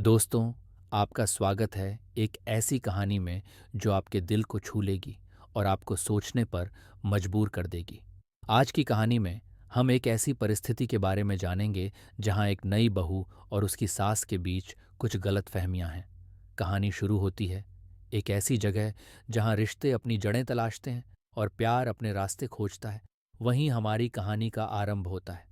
दोस्तों, आपका स्वागत है एक ऐसी कहानी में जो आपके दिल को छू लेगी और आपको सोचने पर मजबूर कर देगी। आज की कहानी में हम एक ऐसी परिस्थिति के बारे में जानेंगे जहां एक नई बहू और उसकी सास के बीच कुछ गलतफहमियां हैं। कहानी शुरू होती है एक ऐसी जगह जहां रिश्ते अपनी जड़ें तलाशते हैं और प्यार अपने रास्ते खोजता है। वहीं हमारी कहानी का आरंभ होता है।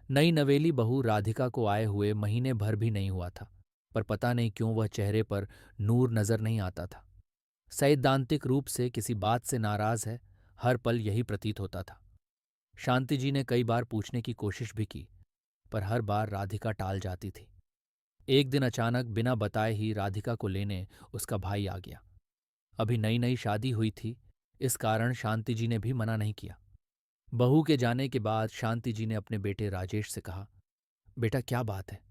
नई नवेली बहू राधिका को आए हुए महीने भर भी नहीं हुआ था, पर पता नहीं क्यों वह चेहरे पर नूर नजर नहीं आता था। सैद्धांतिक रूप से किसी बात से नाराज है, हर पल यही प्रतीत होता था। शांति जी ने कई बार पूछने की कोशिश भी की, पर हर बार राधिका टाल जाती थी। एक दिन अचानक बिना बताए ही राधिका को लेने उसका भाई आ गया। अभी नई नई शादी हुई थी, इस कारण शांति जी ने भी मना नहीं किया। बहू के जाने के बाद शांति जी ने अपने बेटे राजेश से कहा, बेटा क्या बात है?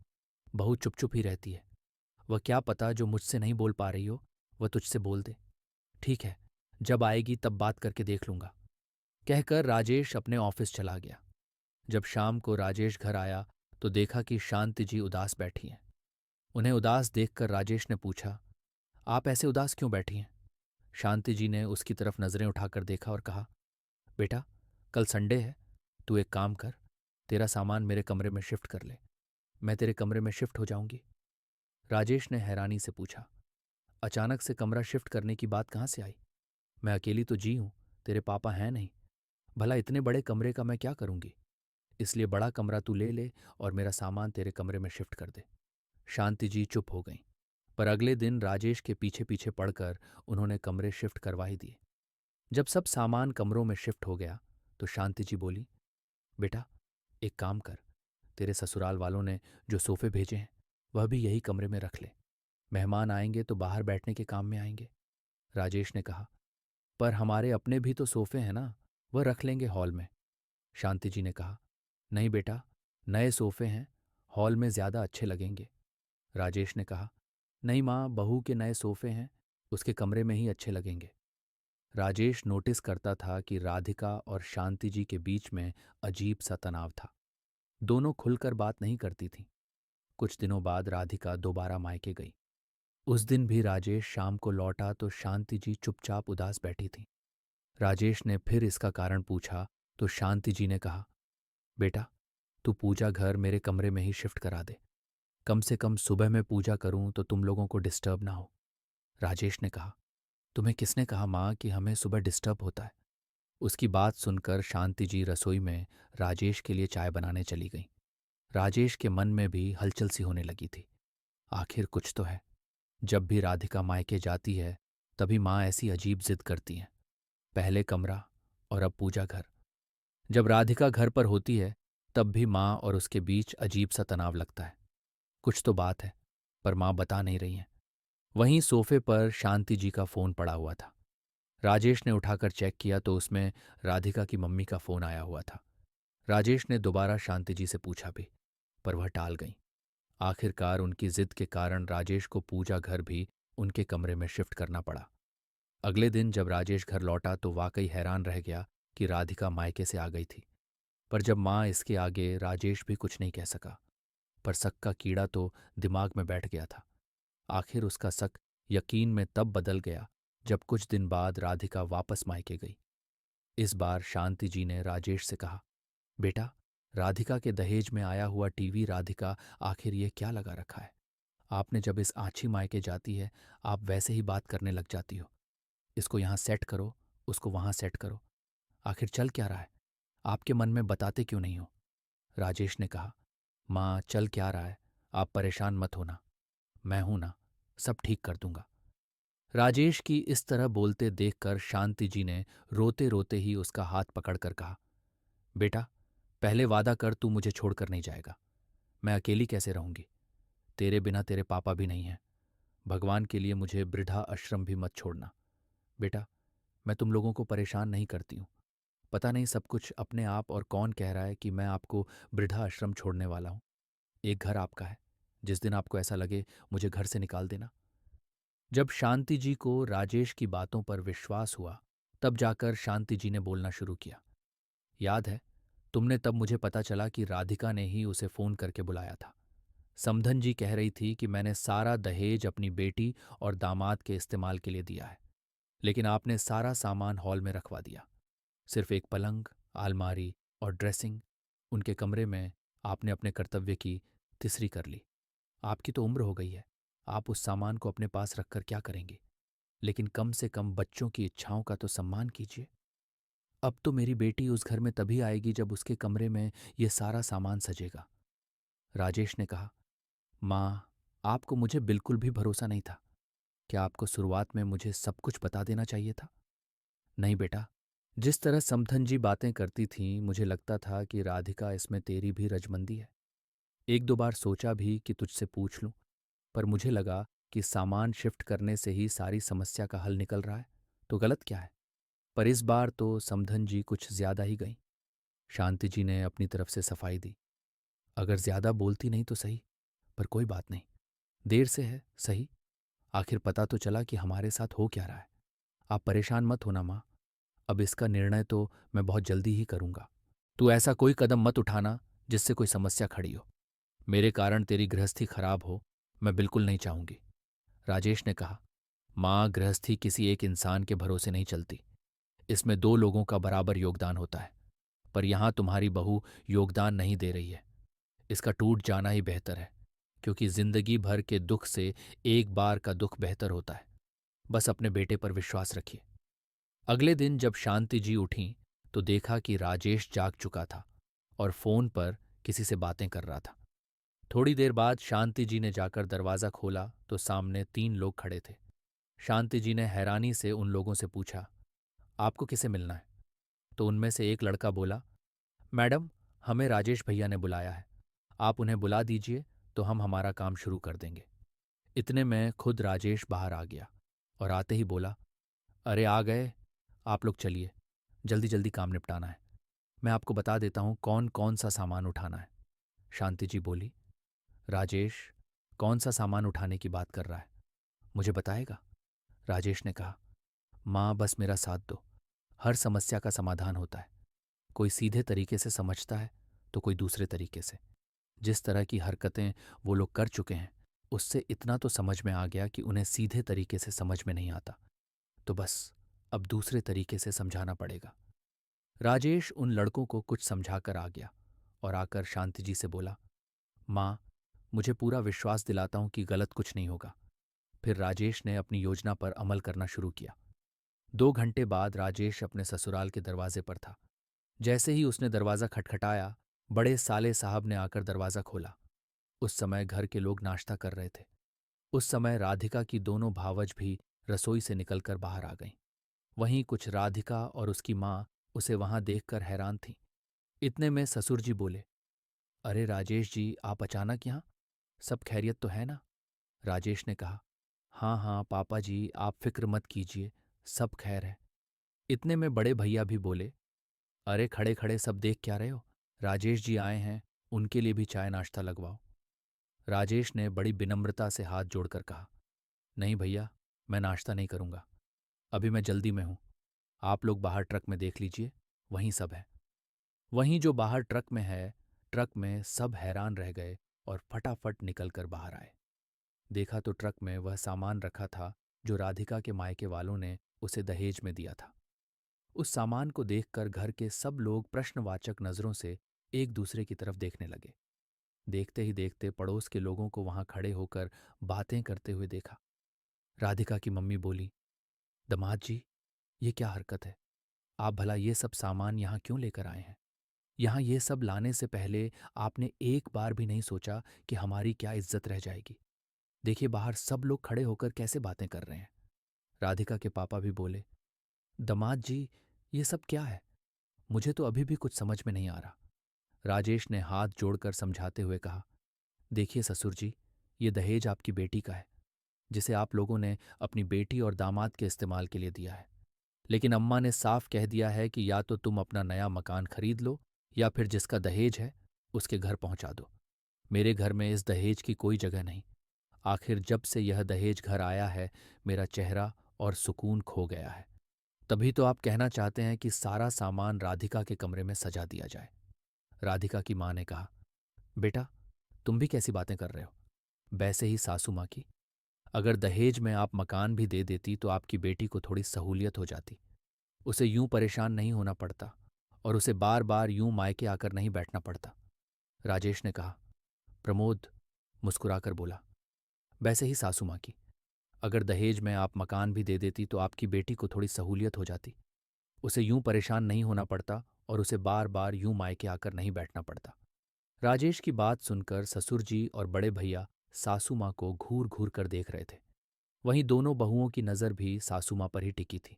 बहू चुप चुप ही रहती है। वह क्या पता जो मुझसे नहीं बोल पा रही हो वह तुझसे बोल दे। ठीक है, जब आएगी तब बात करके देख लूंगा, कहकर राजेश अपने ऑफिस चला गया। जब शाम को राजेश घर आया तो देखा कि शांति जी उदास बैठी हैं। उन्हें उदास देखकर राजेश ने पूछा, आप ऐसे उदास क्यों बैठी हैं? शांति जी ने उसकी तरफ नजरें उठाकर देखा और कहा, बेटा, कल संडे है, तू एक काम कर, तेरा सामान मेरे कमरे में शिफ्ट कर ले। मैं तेरे कमरे में शिफ्ट हो जाऊंगी। राजेश ने हैरानी से पूछा, अचानक से कमरा शिफ्ट करने की बात कहाँ से आई? मैं अकेली तो जी हूं, तेरे पापा हैं नहीं। भला इतने बड़े कमरे का मैं क्या करूंगी? इसलिए बड़ा कमरा तू ले ले और मेरा सामान तेरे कमरे में शिफ्ट कर दे। शांति जी चुप हो गईं, पर अगले दिन राजेश के पीछे पीछे पड़कर उन्होंने कमरे शिफ्ट करवा ही दिए। जब सब सामान कमरों में शिफ्ट हो गया तो शांति जी बोली, बेटा, एक काम कर, तेरे ससुराल वालों ने जो सोफे भेजे हैं वह भी यही कमरे में रख ले। मेहमान आएंगे तो बाहर बैठने के काम में आएंगे। राजेश ने कहा, पर हमारे अपने भी तो सोफे हैं ना, वह रख लेंगे हॉल में। शांति जी ने कहा, नहीं बेटा, नए सोफे हैं, हॉल में ज्यादा अच्छे लगेंगे। राजेश ने कहा, नहीं माँ, बहू के नए सोफे हैं, उसके कमरे में ही अच्छे लगेंगे। राजेश नोटिस करता था कि राधिका और शांति जी के बीच में अजीब सा तनाव था। दोनों खुलकर बात नहीं करती थीं। कुछ दिनों बाद राधिका दोबारा मायके गई। उस दिन भी राजेश शाम को लौटा तो शांति जी चुपचाप उदास बैठी थीं। राजेश ने फिर इसका कारण पूछा तो शांति जी ने कहा, बेटा, तू पूजा घर मेरे कमरे में ही शिफ्ट करा दे। कम से कम सुबह मैं पूजा करूं तो तुम लोगों को डिस्टर्ब ना हो। राजेश ने कहा, तुम्हें किसने कहा माँ कि हमें सुबह डिस्टर्ब होता है? उसकी बात सुनकर शांति जी रसोई में राजेश के लिए चाय बनाने चली गईं। राजेश के मन में भी हलचल सी होने लगी थी। आखिर कुछ तो है। जब भी राधिका मायके जाती है तभी माँ ऐसी अजीब जिद करती हैं। पहले कमरा और अब पूजा घर। जब राधिका घर पर होती है तब भी माँ और उसके बीच अजीब सा तनाव लगता है। कुछ तो बात है, पर माँ बता नहीं रही हैं। वहीं सोफे पर शांति जी का फोन पड़ा हुआ था। राजेश ने उठाकर चेक किया तो उसमें राधिका की मम्मी का फोन आया हुआ था। राजेश ने दोबारा शांति जी से पूछा भी, पर वह टाल गईं। आखिरकार उनकी जिद के कारण राजेश को पूजा घर भी उनके कमरे में शिफ्ट करना पड़ा। अगले दिन जब राजेश घर लौटा तो वाकई हैरान रह गया कि राधिका मायके से आ गई थी। पर जब माँ इसके आगे राजेश भी कुछ नहीं कह सका। पर शक का कीड़ा तो दिमाग में बैठ गया था। आखिर उसका शक यकीन में तब बदल गया जब कुछ दिन बाद राधिका वापस मायके गई। इस बार शांति जी ने राजेश से कहा, बेटा, राधिका के दहेज में आया हुआ टीवी राधिका आखिर ये क्या लगा रखा है? आपने जब इस आछी मायके जाती है आप वैसे ही बात करने लग जाती हो। इसको यहाँ सेट करो, उसको वहाँ सेट करो। आखिर चल क्या रहा है? आपके मन में बताते क्यों नहीं हो? राजेश ने कहा, माँ, चल क्या रहा है, आप परेशान मत होना, मैं हूं ना, सब ठीक कर दूंगा। राजेश की इस तरह बोलते देखकर शांति जी ने रोते रोते ही उसका हाथ पकड़कर कहा, बेटा, पहले वादा कर तू मुझे छोड़कर नहीं जाएगा। मैं अकेली कैसे रहूंगी? तेरे बिना तेरे पापा भी नहीं हैं। भगवान के लिए मुझे वृद्धा आश्रम भी मत छोड़ना। बेटा, मैं तुम लोगों को परेशान नहीं करती हूँ। पता नहीं सब कुछ अपने आप और कौन कह रहा है कि मैं आपको वृद्धा आश्रम छोड़ने वाला हूँ। एक घर आपका है, जिस दिन आपको ऐसा लगे मुझे घर से निकाल देना। जब शांति जी को राजेश की बातों पर विश्वास हुआ तब जाकर शांति जी ने बोलना शुरू किया, याद है, तुमने तब मुझे पता चला कि राधिका ने ही उसे फोन करके बुलाया था। समधन जी कह रही थी कि मैंने सारा दहेज अपनी बेटी और दामाद के इस्तेमाल के लिए दिया है, लेकिन आपने सारा सामान हॉल में रखवा दिया। सिर्फ एक पलंग, अलमारी और ड्रेसिंग, उनके कमरे में आपने अपने कर्तव्य की तिसरी कर ली। आपकी तो उम्र हो गई है, आप उस सामान को अपने पास रखकर क्या करेंगे? लेकिन कम से कम बच्चों की इच्छाओं का तो सम्मान कीजिए। अब तो मेरी बेटी उस घर में तभी आएगी जब उसके कमरे में ये सारा सामान सजेगा। राजेश ने कहा, माँ, आपको मुझे बिल्कुल भी भरोसा नहीं था। क्या आपको शुरुआत में मुझे सब कुछ बता देना चाहिए था? नहीं बेटा, जिस तरह समधन जी बातें करती थीं, मुझे लगता था कि राधिका, इसमें तेरी भी रजमंदी है। एक दो बार सोचा भी कि तुझसे पूछ लूं, पर मुझे लगा कि सामान शिफ्ट करने से ही सारी समस्या का हल निकल रहा है, तो गलत क्या है? पर इस बार तो समधन जी कुछ ज्यादा ही गईं। शांति जी ने अपनी तरफ से सफाई दी। अगर ज्यादा बोलती नहीं तो सही, पर कोई बात नहीं। देर से है, सही। आखिर पता तो चला कि हमारे साथ हो क्या रहा है। आप परेशान मत होना माँ, अब इसका निर्णय तो मैं बहुत जल्दी ही करूंगा। तू ऐसा कोई कदम मत उठाना जिससे कोई समस्या खड़ी हो। मेरे कारण तेरी गृहस्थी खराब हो, मैं बिल्कुल नहीं चाहूंगी। राजेश ने कहा, माँ, गृहस्थी किसी एक इंसान के भरोसे नहीं चलती। इसमें दो लोगों का बराबर योगदान होता है। पर यहां तुम्हारी बहू योगदान नहीं दे रही है। इसका टूट जाना ही बेहतर है, क्योंकि जिंदगी भर के दुख से एक बार का दुख बेहतर होता है। बस अपने बेटे पर विश्वास रखिए। अगले दिन जब शांति जी उठीं तो देखा कि राजेश जाग चुका था और फोन पर किसी से बातें कर रहा था। थोड़ी देर बाद शांति जी ने जाकर दरवाजा खोला तो सामने 3 लोग खड़े थे। शांति जी ने हैरानी से उन लोगों से पूछा, आपको किसे मिलना है? तो उनमें से एक लड़का बोला, मैडम, हमें राजेश भैया ने बुलाया है। आप उन्हें बुला दीजिए तो हम हमारा काम शुरू कर देंगे। इतने में खुद राजेश बाहर आ गया और आते ही बोला, अरे आ गए, आप लोग चलिए, जल्दी जल्दी काम निपटाना है। मैं आपको बता देता हूं कौन कौन सा सामान उठाना है। शांति जी बोली, राजेश कौन सा सामान उठाने की बात कर रहा है, मुझे बताएगा? राजेश ने कहा, माँ, बस मेरा साथ दो। हर समस्या का समाधान होता है। कोई सीधे तरीके से समझता है तो कोई दूसरे तरीके से। जिस तरह की हरकतें वो लोग कर चुके हैं, उससे इतना तो समझ में आ गया कि उन्हें सीधे तरीके से समझ में नहीं आता, तो बस अब दूसरे तरीके से समझाना पड़ेगा। राजेश उन लड़कों को कुछ समझाकर आ गया और आकर शांति जी से बोला, माँ, मुझे पूरा विश्वास दिलाता हूं कि गलत कुछ नहीं होगा। फिर राजेश ने अपनी योजना पर अमल करना शुरू किया। 2 घंटे बाद राजेश अपने ससुराल के दरवाजे पर था। जैसे ही उसने दरवाजा खटखटाया, बड़े साले साहब ने आकर दरवाजा खोला। उस समय घर के लोग नाश्ता कर रहे थे। उस समय राधिका की दोनों भावज भी रसोई से निकलकर बाहर आ गईं। वहीं कुछ राधिका और उसकी माँ उसे वहां देखकर हैरान थीं। इतने में ससुर जी बोले, अरे राजेश जी, आप अचानक यहाँ? सब खैरियत तो है ना? राजेश ने कहा, हाँ हाँ पापा जी, आप फिक्र मत कीजिए, सब खैर है। इतने में बड़े भैया भी बोले, अरे खड़े खड़े सब देख क्या रहे हो? राजेश जी आए हैं, उनके लिए भी चाय नाश्ता लगवाओ। राजेश ने बड़ी विनम्रता से हाथ जोड़कर कहा, नहीं भैया, मैं नाश्ता नहीं करूंगा। अभी मैं जल्दी में हूं। आप लोग बाहर ट्रक में देख लीजिए, वहीं सब है। वहीं जो बाहर ट्रक में है, ट्रक में सब हैरान रह गए और फटाफट निकलकर बाहर आए। देखा तो ट्रक में वह सामान रखा था जो राधिका के मायके वालों ने उसे दहेज में दिया था। उस सामान को देखकर घर के सब लोग प्रश्नवाचक नजरों से एक दूसरे की तरफ देखने लगे। देखते ही देखते पड़ोस के लोगों को वहां खड़े होकर बातें करते हुए देखा। राधिका की मम्मी बोली, दमाद जी, ये क्या हरकत है? आप भला ये सब सामान यहां क्यों लेकर आए हैं? यहां ये सब लाने से पहले आपने एक बार भी नहीं सोचा कि हमारी क्या इज्जत रह जाएगी? देखिए बाहर सब लोग खड़े होकर कैसे बातें कर रहे हैं। राधिका के पापा भी बोले, दमाद जी, ये सब क्या है? मुझे तो अभी भी कुछ समझ में नहीं आ रहा। राजेश ने हाथ जोड़कर समझाते हुए कहा, देखिए ससुर जी, ये दहेज आपकी बेटी का है, जिसे आप लोगों ने अपनी बेटी और दामाद के इस्तेमाल के लिए दिया है। लेकिन अम्मा ने साफ कह दिया है कि या तो तुम अपना नया मकान खरीद लो या फिर जिसका दहेज है उसके घर पहुंचा दो। मेरे घर में इस दहेज की कोई जगह नहीं। आखिर जब से यह दहेज घर आया है, मेरा चेहरा और सुकून खो गया है। तभी तो आप कहना चाहते हैं कि सारा सामान राधिका के कमरे में सजा दिया जाए। राधिका की मां ने कहा, बेटा, तुम भी कैसी बातें कर रहे हो? वैसे ही सासू माँ की, अगर दहेज में आप मकान भी दे देती तो आपकी बेटी को थोड़ी सहूलियत हो जाती। उसे यूं परेशान नहीं होना पड़ता और उसे बार बार यूं मायके आकर नहीं बैठना पड़ता। राजेश ने कहा। प्रमोद मुस्कुराकर बोला। वैसे ही सासू माँ की, अगर दहेज में आप मकान भी दे देती तो आपकी बेटी को थोड़ी सहूलियत हो जाती। उसे यूं परेशान नहीं होना पड़ता और उसे बार बार यूं मायके आकर नहीं बैठना पड़ता। राजेश की बात सुनकर ससुर जी और बड़े भैया सासू माँ को घूर घूर कर देख रहे थे। वहीं दोनों बहुओं की नज़र भी सासू माँ पर ही टिकी थी।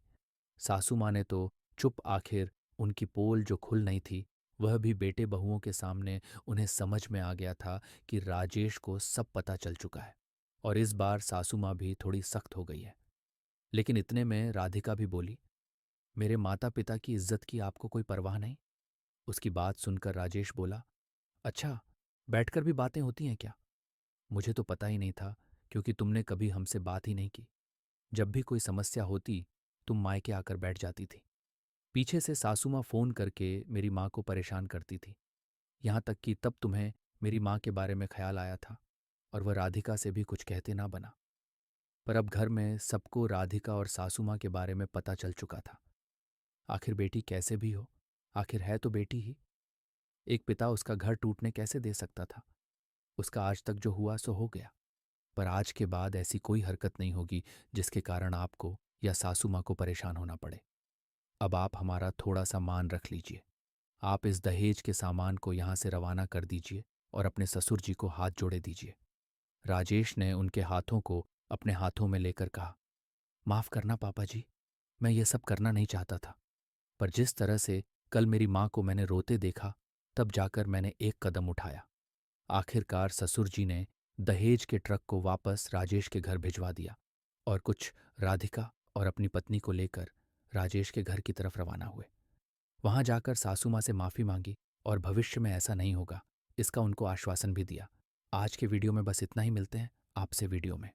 सासू माँ ने तो चुप, आखिर उनकी पोल जो खुल नहीं थी वह भी बेटे बहुओं के सामने उन्हें समझ में आ गया था कि राजेश को सब पता चल चुका है और इस बार सासू माँ भी थोड़ी सख्त हो गई है। लेकिन इतने में राधिका भी बोली, मेरे माता पिता की इज्जत की आपको कोई परवाह नहीं? उसकी बात सुनकर राजेश बोला, अच्छा, बैठकर भी बातें होती हैं क्या? मुझे तो पता ही नहीं था, क्योंकि तुमने कभी हमसे बात ही नहीं की। जब भी कोई समस्या होती तुम मायके आकर बैठ जाती थी। पीछे से सासू माँ फोन करके मेरी माँ को परेशान करती थी, यहाँ तक कि तब तुम्हें मेरी माँ के बारे में ख्याल आया था और वह राधिका से भी कुछ कहते ना बना। पर अब घर में सबको राधिका और सासू माँ के बारे में पता चल चुका था। आखिर बेटी कैसे भी हो, आखिर है तो बेटी ही। एक पिता उसका घर टूटने कैसे दे सकता था? उसका आज तक जो हुआ सो हो गया। पर आज के बाद ऐसी कोई हरकत नहीं होगी जिसके कारण आपको या सासू माँ को परेशान होना पड़े। अब आप हमारा थोड़ा सा मान रख लीजिए। आप इस दहेज के सामान को यहां से रवाना कर दीजिए और अपने ससुर जी को हाथ जोड़े दीजिए। राजेश ने उनके हाथों को अपने हाथों में लेकर कहा, माफ करना पापा जी, मैं ये सब करना नहीं चाहता था। पर जिस तरह से कल मेरी माँ को मैंने रोते देखा, तब जाकर मैंने एक कदम उठाया। आखिरकार ससुर जी ने दहेज के ट्रक को वापस राजेश के घर भिजवा दिया और कुछ राधिका और अपनी पत्नी को लेकर राजेश के घर की तरफ रवाना हुए। वहां जाकर सासू माँ से माफी मांगी और भविष्य में ऐसा नहीं होगा, इसका उनको आश्वासन भी दिया। आज के वीडियो में बस इतना ही, मिलते हैं आपसे वीडियो में।